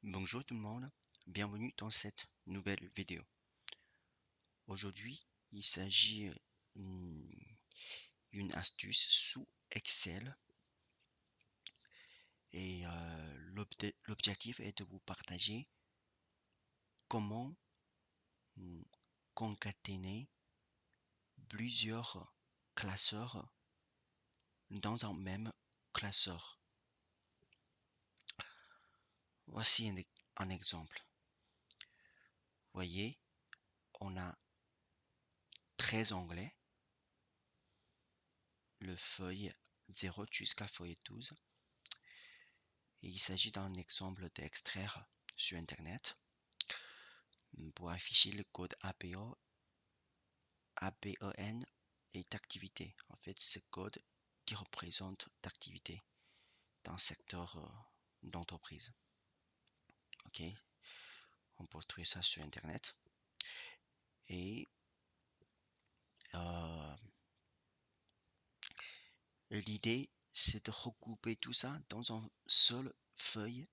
Bonjour tout le monde, bienvenue dans cette nouvelle vidéo. Aujourd'hui, il s'agit d'une astuce sous Excel et l'objectif est de vous partager comment concaténer plusieurs classeurs dans un même classeur. Voici un exemple. Voyez, on a 13 onglets, le feuille 0 jusqu'à feuille 12. Et il s'agit d'un exemple d'extraire sur Internet pour afficher le code APO, APEN et d'activité. En fait, ce code qui représente d'activité dans le secteur d'entreprise. Ok, on peut trouver ça sur Internet. Et l'idée, c'est de regrouper tout ça dans un seul feuille.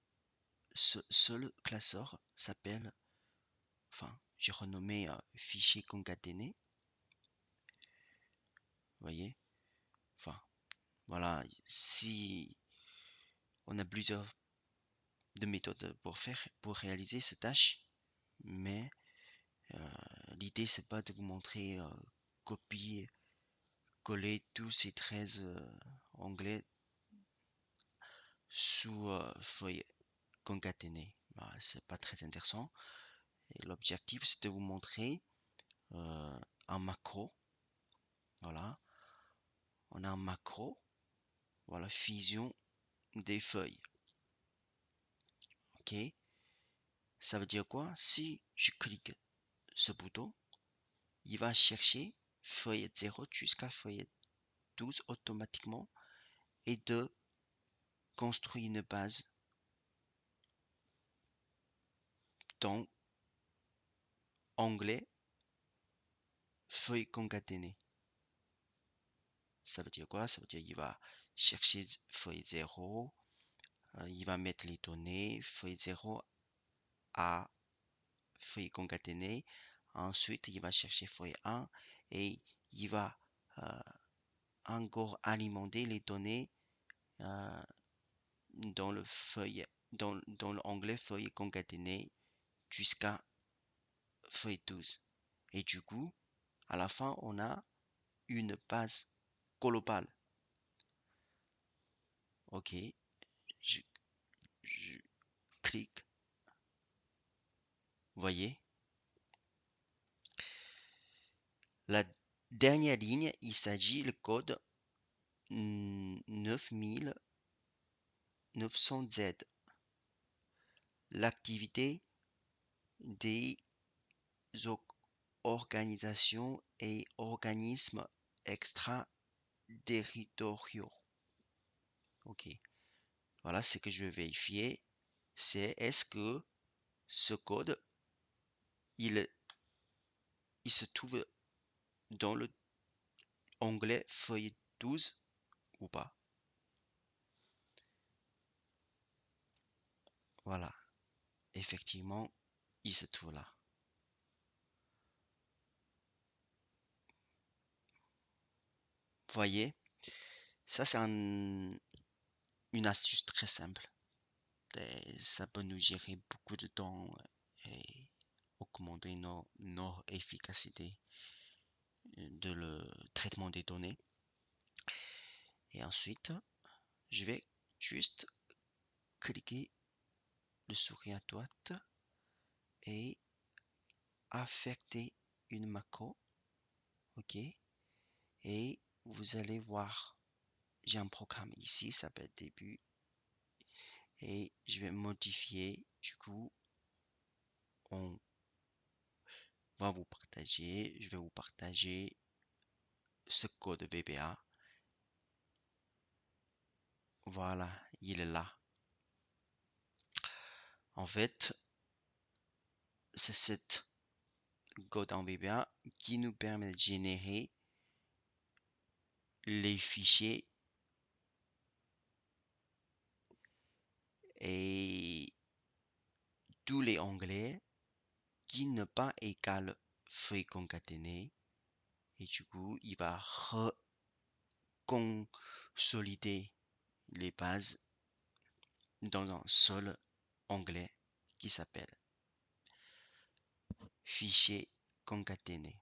Ce seul classeur s'appelle, enfin, j'ai renommé fichier concaténé. Voyez, enfin, voilà, si on a plusieurs de méthodes pour réaliser cette tâche, mais l'idée c'est pas de vous montrer copier, coller tous ces 13 onglets sous feuille concaténée. Bah, c'est pas très intéressant. Et l'objectif c'est de vous montrer un macro. Voilà, on a un macro. Voilà, fusion des feuilles. Ok, ça veut dire quoi? Si je clique ce bouton, il va chercher feuille 0 jusqu'à feuille 12 automatiquement et de construire une base dans onglet feuille concaténée. Ça veut dire quoi? Ça veut dire qu'il va chercher feuille 0, il va mettre les données, feuille 0 à feuille concaténée. Ensuite, il va chercher feuille 1 et il va encore alimenter les données euh, dans le feuille, dans l'onglet feuille concaténée jusqu'à feuille 12. Et du coup, à la fin, on a une base globale. Ok, je, je clique. Voyez, la dernière ligne, il s'agit le code 9900Z. L'activité des organisations et organismes extraterritoriaux. Ok, voilà ce que je vais vérifier. C'est est-ce que ce code, il se trouve dans le onglet feuille 12 ou pas. Voilà, effectivement, il se trouve là. Voyez, ça c'est une astuce très simple. Et ça peut nous gérer beaucoup de temps et augmenter notre efficacité de le traitement des données. Et ensuite, je vais juste cliquer le souris à droite et affecter une macro. Ok. Et vous allez voir, j'ai un programme ici, ça s'appelle début. Et je vais modifier. Du coup, on va vous partager. Je vais vous partager ce code VBA. Voilà, il est là. En fait, c'est cette code en VBA qui nous permet de générer les fichiers et tous les onglets qui ne pas égal feuille concaténée. Et du coup, il va consolider les bases dans un seul onglet qui s'appelle fichier concaténé.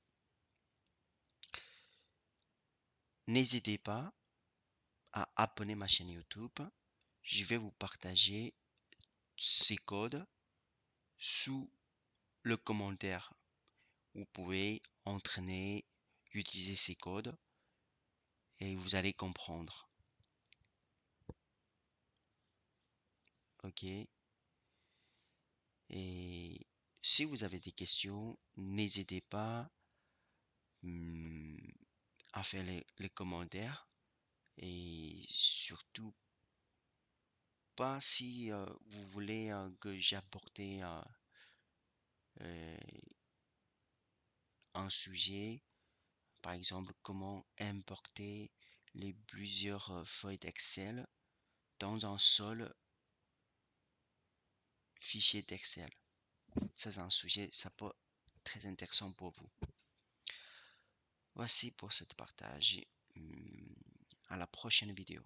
N'hésitez pas à abonner ma chaîne YouTube. Je vais vous partager ces codes sous le commentaire. Vous pouvez entraîner, utiliser ces codes et vous allez comprendre. Ok. Et si vous avez des questions, n'hésitez pas à faire les commentaires et surtout pas si vous voulez que j'apporte euh, un sujet, par exemple comment importer les plusieurs feuilles d'Excel dans un seul fichier d'Excel. Ça, c'est un sujet, ça peut être très intéressant pour vous. Voici pour ce partage. À la prochaine vidéo.